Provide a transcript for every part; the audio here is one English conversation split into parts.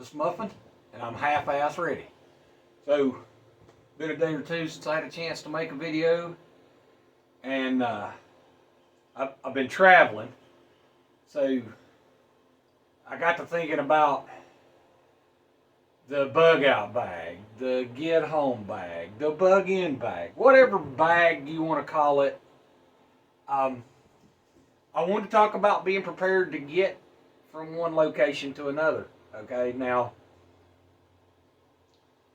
breakfast muffin, and I'm half-ass ready. So, been a day or two since I had a chance to make a video, and I've been traveling, so I got to thinking about the bug out bag, the get home bag, the bug in bag, whatever bag you want to call it. I want to talk about being prepared to get from one location to another. Okay, now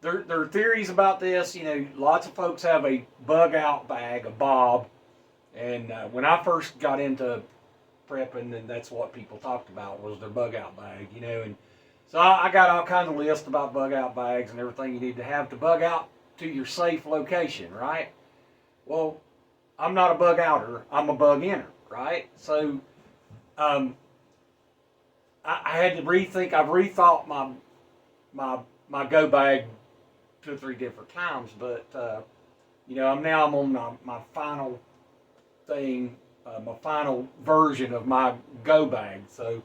there are theories about this. You know, lots of folks have a bug out bag, a bob, and when I first got into prepping, and that's what people talked about was their bug out bag. You know, and so I got all kinds of lists about bug out bags and everything you need to have to bug out to your safe location, right? Well, I'm not a bug outer, I'm a bug inner, right? So I had to rethink. I've rethought my go bag 2 or 3 different times, but you know, I'm on my final thing, my final version of my go bag. So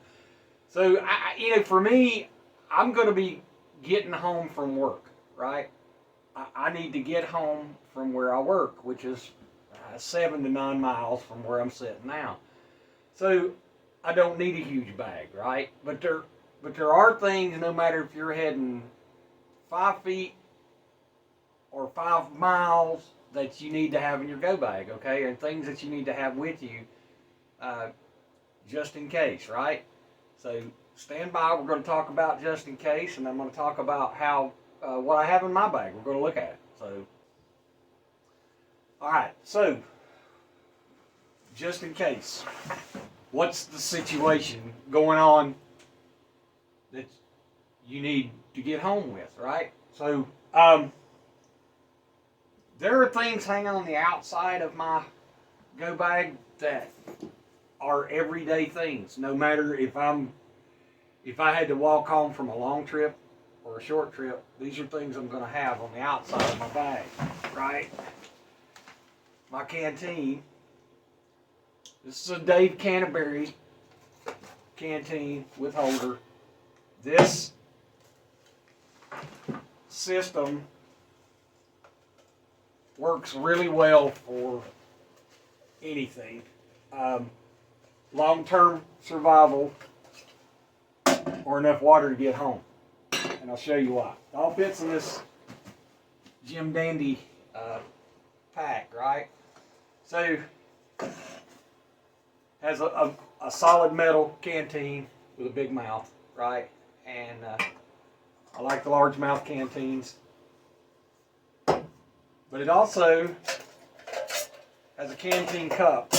you know, for me, I'm going to be getting home from work, right? I need to get home from where I work, which is 7 to 9 miles from where I'm sitting now. So I don't need a huge bag, right? But there are things, no matter if you're heading 5 feet or 5 miles, that you need to have in your go bag, okay? And things that you need to have with you, just in case, right? So stand by. We're going to talk about just in case, and I'm going to talk about how what I have in my bag. We're going to look at it. So, all right. So, just in case, what's the situation going on that you need to get home with, right? So, there are things hanging on the outside of my go bag that are everyday things. No matter if I had to walk home from a long trip or a short trip, these are things I'm going to have on the outside of my bag, right? My canteen. This is a Dave Canterbury canteen with holder. This system works really well for anything. Long-term survival, or enough water to get home. And I'll show you why. It all fits in this Jim Dandy pack, right? So, has a solid metal canteen with a big mouth, right? And I like the large mouth canteens. But it also has a canteen cup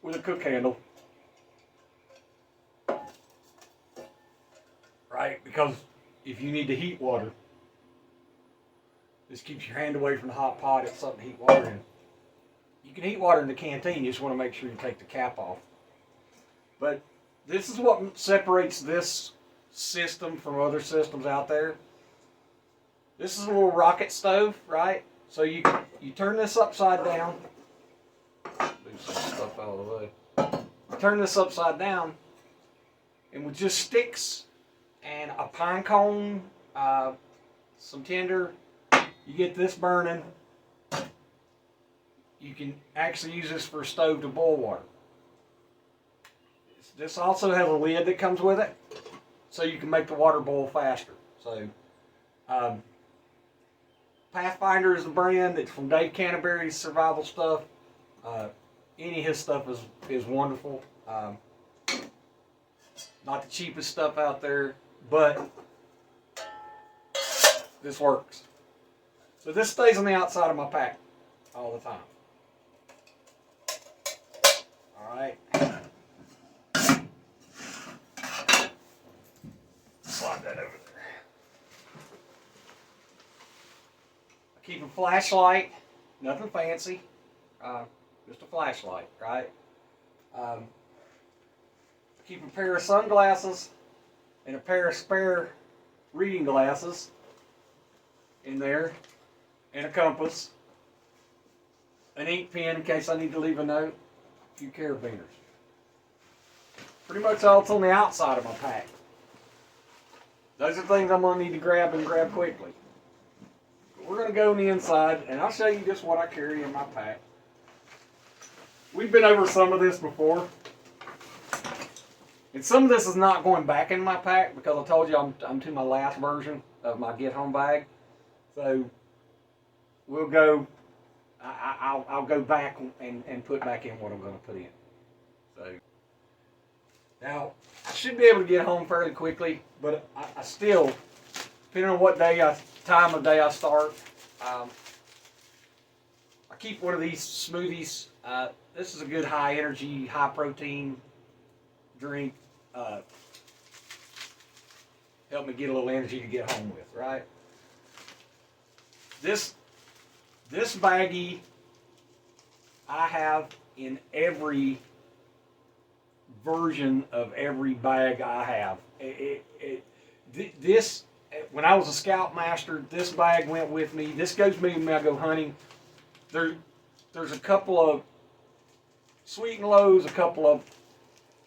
with a cook handle. Right? Because if you need to heat water, this keeps your hand away from the hot pot. It's something to heat water in. You can heat water in the canteen, you just want to make sure you take the cap off. But this is what separates this system from other systems out there. This is a little rocket stove, right? So you turn this upside down. Move some stuff out of the way. Turn this upside down, and with just sticks and a pine cone, some tinder, you get this burning. You can actually use this for a stove to boil water. This also has a lid that comes with it, so you can make the water boil faster. So, Pathfinder is the brand. It's from Dave Canterbury's survival stuff. Any of his stuff is wonderful. Not the cheapest stuff out there, but this works. So this stays on the outside of my pack all the time. All right. Slide that over there. I keep a flashlight, nothing fancy, just a flashlight, right? Keep a pair of sunglasses and a pair of spare reading glasses in there, and a compass, an ink pen in case I need to leave a note, a few carabiners. pretty much all that's on the outside of my pack. Those are things I'm going to need to grab and grab quickly. We're going to go on the inside, and I'll show you just what I carry in my pack. We've been over some of this before. And some of this is not going back in my pack because I told you I'm to my last version of my get home bag. So we'll go, I'll go back and put back in what I'm going to put in. So now I should be able to get home fairly quickly, but I still, depending on what time of day I start, I keep one of these smoothies. This is a good high energy, high protein drink. Help me get a little energy to get home with, right? This baggie I have in every version of every bag I have. This, when I was a Scoutmaster, this bag went with me. This goes with me when I go hunting. There's a couple of Sweet and Lows, a couple of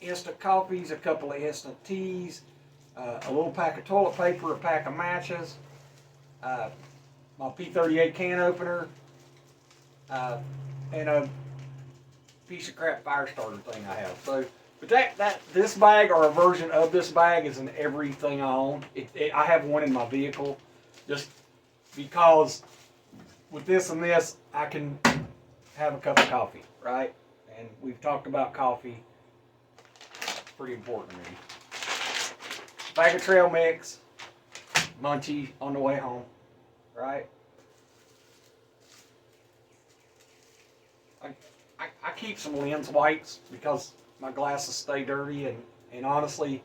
instant coffees, a couple of instant teas, a little pack of toilet paper, a pack of matches, my P38 can opener, and a piece of crap fire starter thing I have. So, but this bag or a version of this bag is in everything I own. I have one in my vehicle, just because with this and this I can have a cup of coffee, right? And we've talked about coffee. Pretty important to me. Bag of trail mix, munchie on the way home, right? I keep some lens wipes because my glasses stay dirty, and honestly,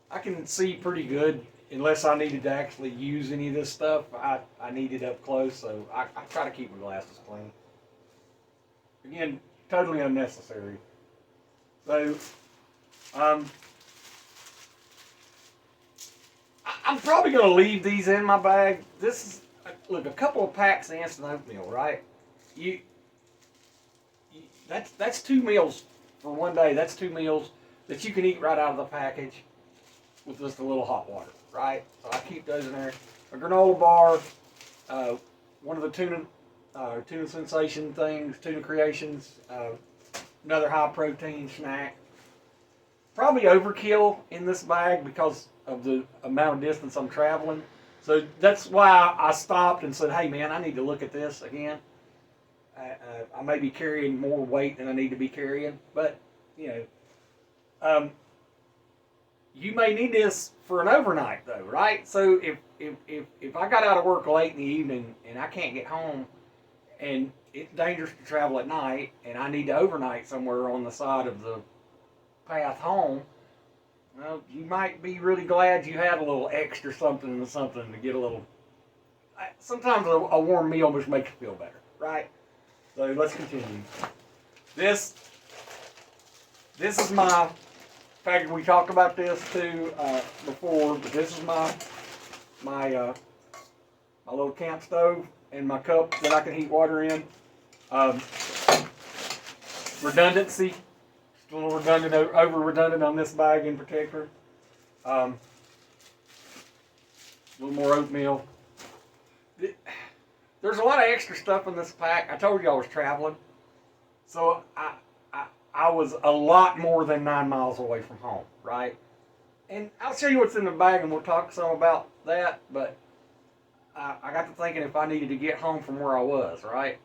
I can see pretty good unless I needed to actually use any of this stuff. I need it up close, so I try to keep my glasses clean. Again, totally unnecessary. So, I'm probably going to leave these in my bag. This is, look, a couple of packs of instant oatmeal, right? That's 2 meals for one day. That's 2 meals that you can eat right out of the package with just a little hot water, right? So I keep those in there. A granola bar, one of the tuna sensation things, tuna creations, another high protein snack. Probably overkill in this bag because of the amount of distance I'm traveling. So that's why I stopped and said, hey man, I need to look at this again. I may be carrying more weight than I need to be carrying, but you know, you may need this for an overnight though, right? So if I got out of work late in the evening and I can't get home, and it's dangerous to travel at night, and I need to overnight somewhere on the side of the path home, well, you might be really glad you had a little extra something to get a little. Sometimes a warm meal just makes you feel better, right? So let's continue. This is my package. We talked about this too before, but this is my little camp stove and my cup that I can heat water in. Redundancy. A little redundant, over redundant on this bag in particular. A little more oatmeal. There's a lot of extra stuff in this pack. I told you I was traveling, so I was a lot more than 9 miles away from home, right? And I'll show you what's in the bag, and we'll talk some about that. But I got to thinking if I needed to get home from where I was, right?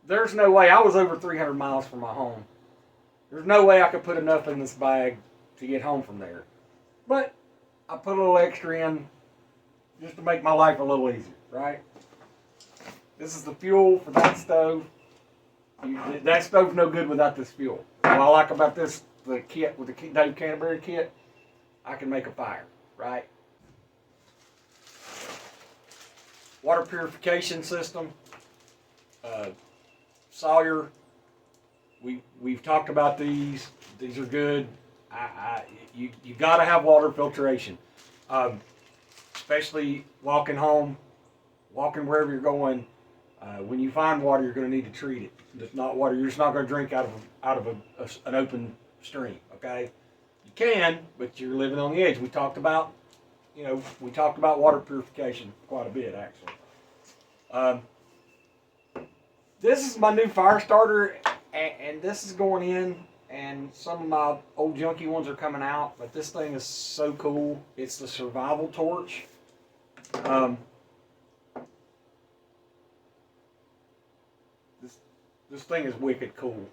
There's no way. I was over 300 miles from my home. There's no way I could put enough in this bag to get home from there. But I put a little extra in just to make my life a little easier, right? This is the fuel for that stove. That stove's no good without this fuel. What I like about this, the kit with the Dave Canterbury kit, I can make a fire, right? Water purification system. Sawyer. We've talked about these. These are good. You got to have water filtration, especially walking home, walking wherever you're going. When you find water, you're going to need to treat it. It's not water. You're just not going to drink out of an open upstream. Okay, you can, but you're living on the edge. We talked about, water purification quite a bit actually. Um, this is my new fire starter, and this is going in. And some of my old junky ones are coming out, but this thing is so cool. It's the Survival Torch. This thing is wicked cool.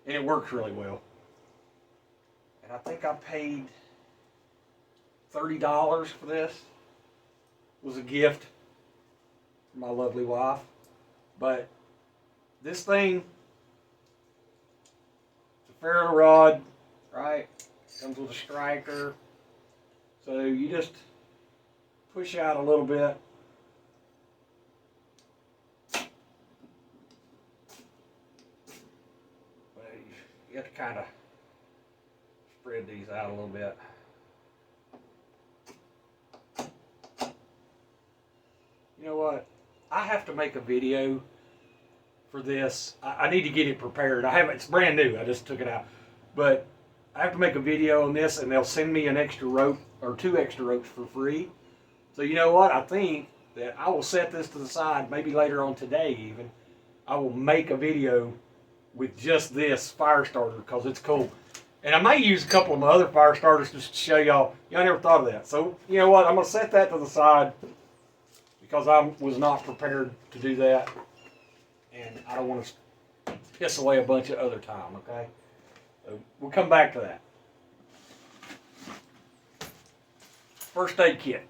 And it works really well. And I think I paid $30 for this. It was a gift from my lovely wife. But this thing, it's a ferro rod, right? Comes with a striker. So you just push out a little bit. But you have to kind of spread these out a little bit. You know what? I have to make a video for this. I need to get it prepared. It's brand new. I just took it out. But I have to make a video on this, and they'll send me an extra rope or 2 extra ropes for free. So you know what? I think that I will set this to the side, maybe later on today even. I will make a video with just this fire starter because it's cool. And I may use a couple of my other fire starters just to show y'all. Y'all never thought of that. So you know what? I'm going to set that to the side because I was not prepared to do that. And I don't want to piss away a bunch of other time, okay? So we'll come back to that. First aid kit.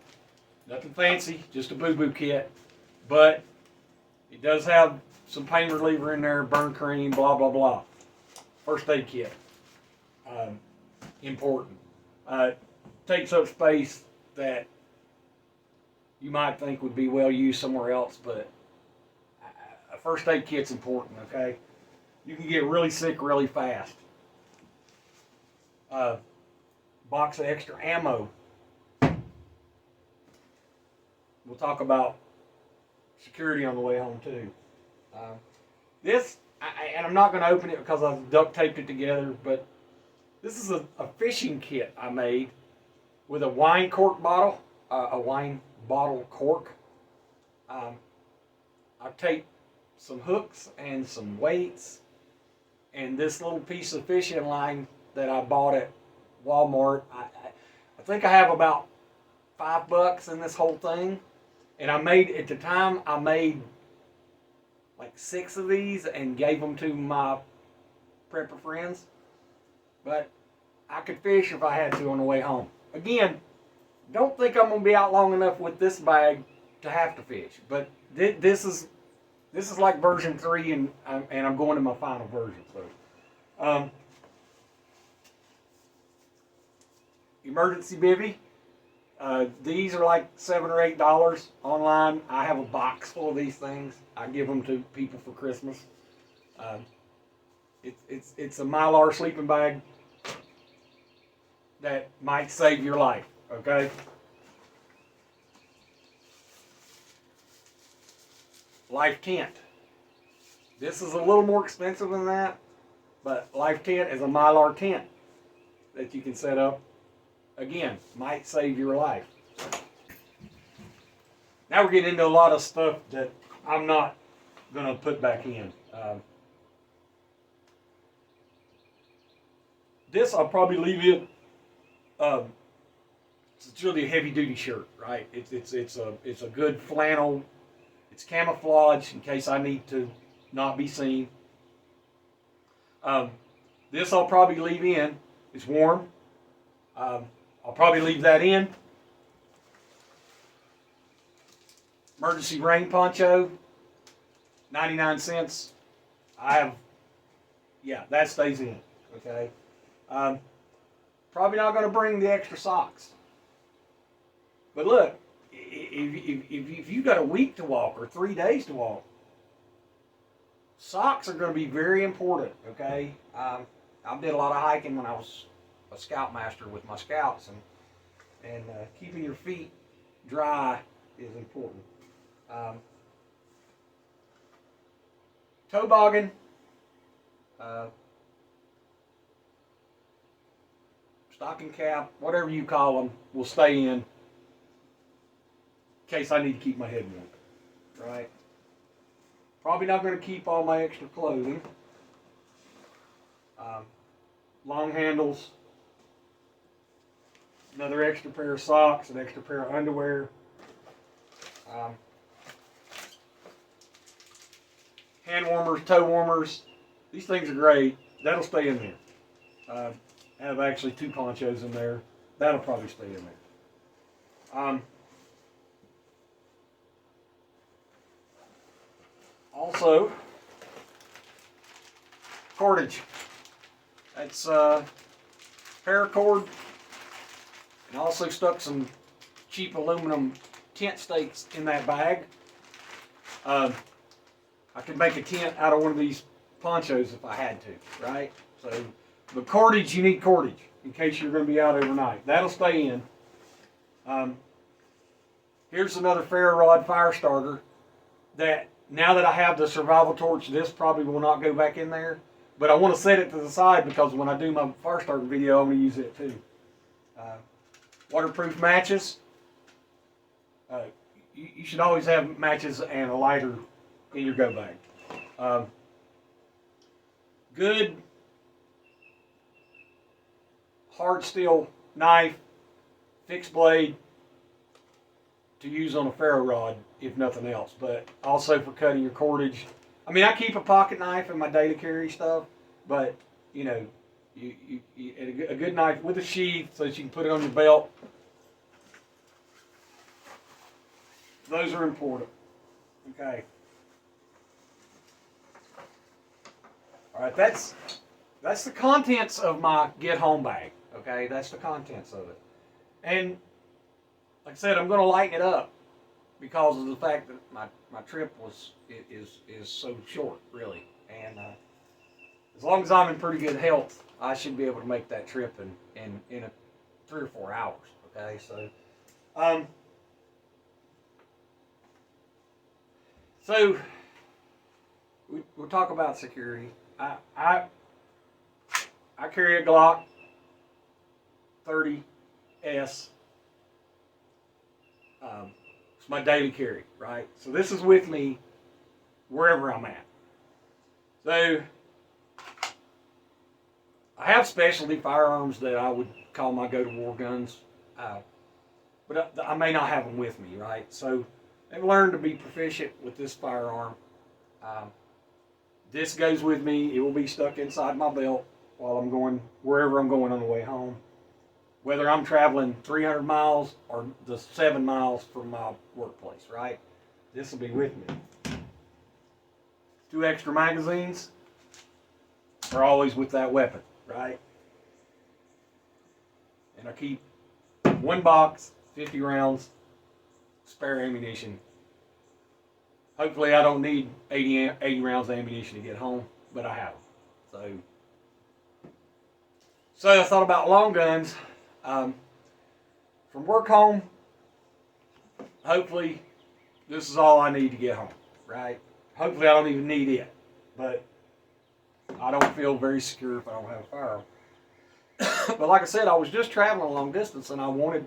Nothing fancy, just a boo-boo kit. But it does have some pain reliever in there, burn cream, blah, blah, blah. First aid kit. Important. Takes up space that you might think would be well used somewhere else, but a first aid kit's important, okay? You can get really sick really fast. Box of extra ammo. We'll talk about security on the way home too. And I'm not going to open it because I've duct taped it together, but this is a fishing kit I made with a wine cork bottle, a wine bottle cork. I've taped some hooks and some weights and this little piece of fishing line that I bought at Walmart. I think I have about $5 in this whole thing. And I made like 6 of these and gave them to my prepper friends. But I could fish if I had to on the way home. Again, don't think I'm going to be out long enough with this bag to have to fish. But this is like version 3, and I'm going to my final version. So, emergency bivvy. These are like $7 or $8 online. I have a box full of these things. I give them to people for Christmas. It's a Mylar sleeping bag that might save your life. Okay. Life tent. This is a little more expensive than that, but Life tent is a Mylar tent that you can set up. Again, might save your life. Now we're getting into a lot of stuff that I'm not going to put back in. This I'll probably leave it. It's really a heavy-duty shirt, right? It's a good flannel. It's camouflage in case I need to not be seen. This I'll probably leave in. It's warm. I'll probably leave that in. Emergency rain poncho, 99 cents. That stays in, okay? Probably not going to bring the extra socks. But look, if you've got a week to walk or 3 days to walk, socks are going to be very important, okay? I did a lot of hiking when I was a scoutmaster with my scouts, and keeping your feet dry is important. toboggan, stocking cap, whatever you call them, will stay in case I need to keep my head warm, right? Probably not going to keep all my extra clothing. Long handles, another extra pair of socks, an extra pair of underwear. Hand warmers, toe warmers. These things are great. That'll stay in there. I have actually 2 ponchos in there. That'll probably stay in there. Also, cordage. That's paracord, and also stuck some cheap aluminum tent stakes in that bag. I could make a tent out of one of these ponchos if I had to, right? So, but cordage, you need cordage in case you're going to be out overnight. That'll stay in. Here's another ferro rod fire starter that now that I have the survival torch, this probably will not go back in there. But I want to set it to the side because when I do my fire starter video, I'm going to use it too. Waterproof matches. You should always have matches and a lighter in your go bag. Good hard steel knife, fixed blade to use on a ferro rod if nothing else, but also for cutting your cordage. I mean, I keep a pocket knife in my daily carry stuff, but you know, a good knife with a sheath so that you can put it on your belt. Those are important. Okay. All right, that's the contents of my get home bag. Okay, that's the contents of it. And like I said, I'm going to lighten it up because of the fact that my trip is so short, really. And as long as I'm in pretty good health, I should be able to make that trip in 3 or 4 hours. Okay, so we'll talk about security. I carry a Glock 30S. It's my daily carry, right? So this is with me wherever I'm at. So I have specialty firearms that I would call my go-to-war guns, but I may not have them with me, right? So I've learned to be proficient with this firearm. This goes with me. It will be stuck inside my belt while I'm going wherever I'm going on the way home. Whether I'm traveling 300 miles or the 7 miles from my workplace, right? This will be with me. 2 extra magazines are always with that weapon, right? And I keep 1 box, 50 rounds, spare ammunition. Hopefully I don't need 80 rounds of ammunition to get home, but I have them. So I thought about long guns. From work home, hopefully this is all I need to get home, right? Hopefully I don't even need it, but I don't feel very secure if I don't have a firearm. But like I said, I was just traveling a long distance and I wanted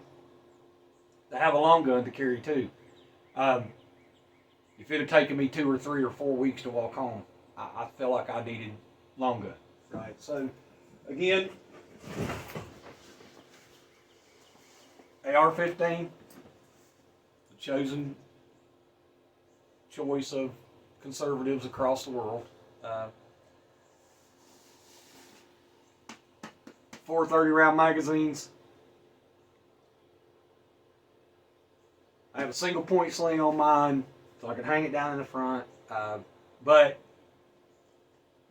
to have a long gun to carry too. If it had taken me 2 or 3 or 4 weeks to walk home, I felt like I needed long gun, right? So again, AR-15, the chosen choice of conservatives across the world. 4 30-round magazines. I have a single point sling on mine, so I can hang it down in the front. But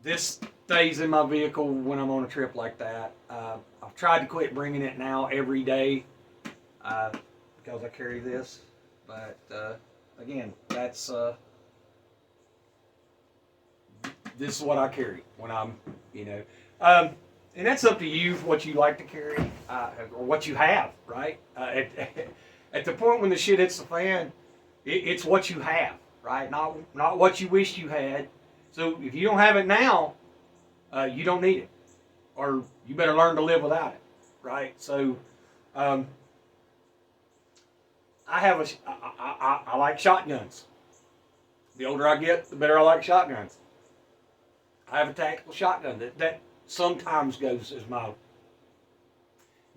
this stays in my vehicle when I'm on a trip like that. I've tried to quit bringing it now every day. Because I carry this, but again, that's this is what I carry when I'm, and that's up to you what you like to carry or what you have, right? At the point when the shit hits the fan, it's what you have, right? Not what you wish you had, So if you don't have it now, you don't need it, or you better learn to live without it, right? So um, I like shotguns. The older I get, the better I like shotguns. I have a tactical shotgun that sometimes goes as my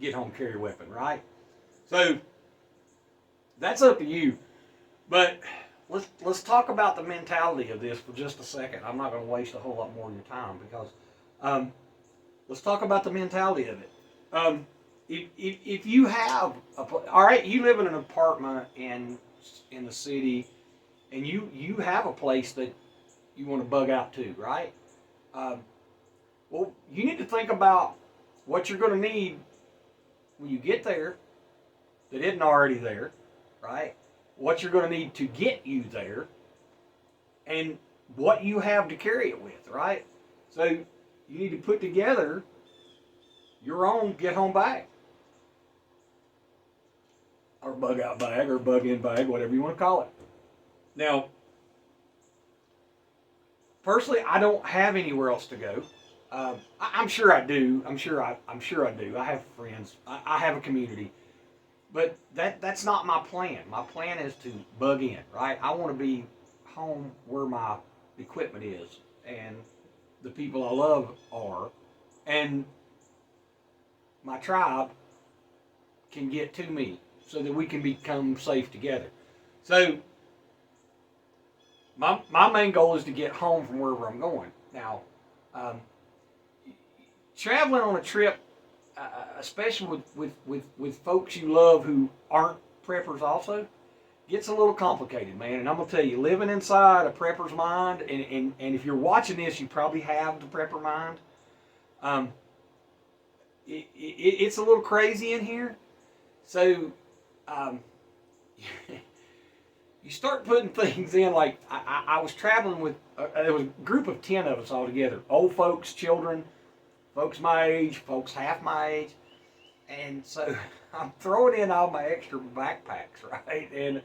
get home carry weapon, right? So that's up to you. But let's talk about the mentality of this for just a second. I'm not going to waste a whole lot more of your time because let's talk about the mentality of it. If you have all right, you live in an apartment in the city, and you have a place that you want to bug out to, right? Um, well, you need to think about what you're going to need when you get there that isn't already there, right? What you're going to need to get you there, and what you have to carry it with, right? So you need to put together your own get home bag, or bug out bag, or bug in bag, whatever you want to call it. Now, personally, I don't have anywhere else to go. I'm sure I do. I'm sure I do. I have friends. I have a community. But that's not my plan. My plan is to bug in, right? I want to be home where my equipment is and the people I love are, and my tribe can get to me so that we can become safe together. So my main goal is to get home from wherever I'm going. Now, um, traveling on a trip, especially with folks you love who aren't preppers also, gets a little complicated, man. And I'm going to tell you, living inside a prepper's mind, and if you're watching this, you probably have the prepper mind. Um, it's a little crazy in here. So um, you start putting things in, like I was traveling with, there was a group of 10 of us all together, old folks, children, folks my age, folks half my age. And so I'm throwing in all my extra backpacks, right? And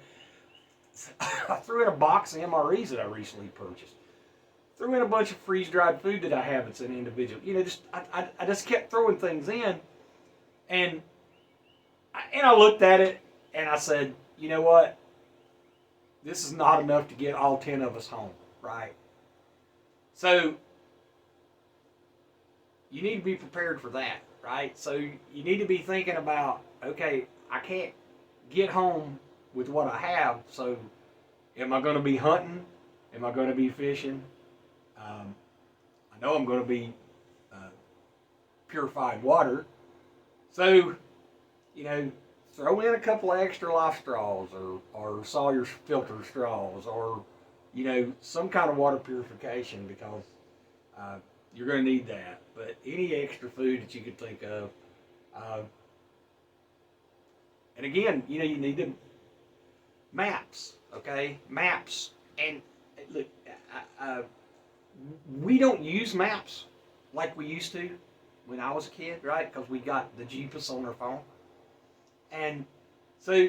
I threw in a box of MREs that I recently purchased. Threw in a bunch of freeze-dried food that I have that's an individual. You know, I just kept throwing things in. And I looked at it and I said, you know what? This is not enough to get all 10 of us home, right? So you need to be prepared for that, right? So you need to be thinking about, okay, I can't get home with what I have, so am I going to be hunting? Am I going to be fishing? I know I'm going to be purified water. So, you know, throw in a couple of extra life straws, or Sawyer's filter straws, or, you know, some kind of water purification, because you're going to need that. But any extra food that you could think of. And again, you know, you need the maps, okay? Maps. And look, we don't use maps like we used to when I was a kid, right? Because we got the GPS on our phone. And so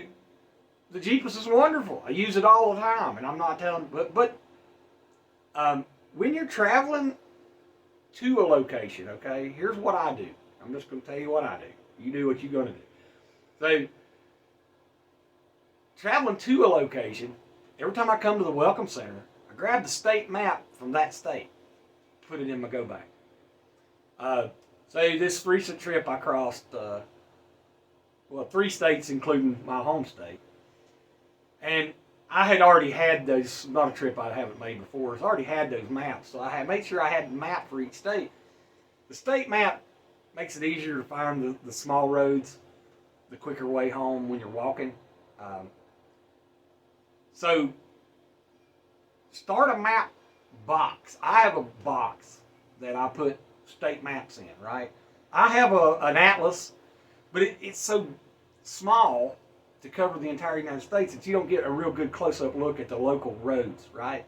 the GPS is wonderful. I use it all the time, and I'm not telling, but when you're traveling to a location, okay, here's what I do. I'm just going to tell you what I do. You do what you're going to do. So, traveling to a location, every time I come to the Welcome Center, I grab the state map from that state, put it in my go bag. So this recent trip I crossed, 3 states including my home state. And I had already had those, not a trip I haven't made before, I already had those maps. So I had made sure I had the map for each state. The state map makes it easier to find the small roads, the quicker way home when you're walking. So start a map box. I have a box that I put state maps in, right? I have an atlas, but it's so small to cover the entire United States that you don't get a real good close-up look at the local roads, right?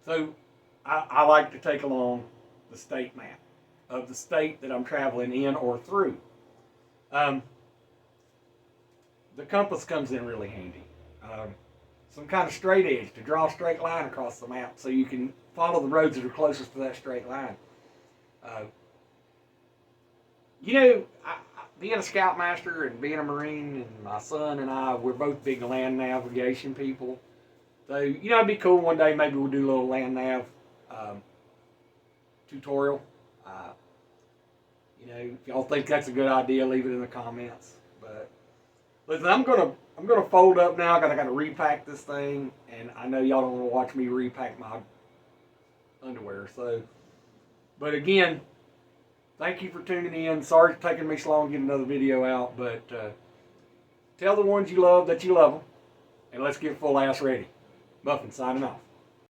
So I like to take along the state map of the state that I'm traveling in or through. The compass comes in really handy. Some kind of straight edge to draw a straight line across the map so you can follow the roads that are closest to that straight line. Uh, you know, being a scoutmaster and being a Marine, and my son and I, we're both big land navigation people. So, you know, it'd be cool one day, maybe we'll do a little land nav tutorial. You know, if y'all think that's a good idea, leave it in the comments. But listen, I'm gonna fold up now because I gotta repack this thing, and I know y'all don't want to watch me repack my underwear. So, but again, thank you for tuning in. Sorry it's taking me so long to get another video out, but tell the ones you love that you love them, and let's get full ass ready. Muffin signing off.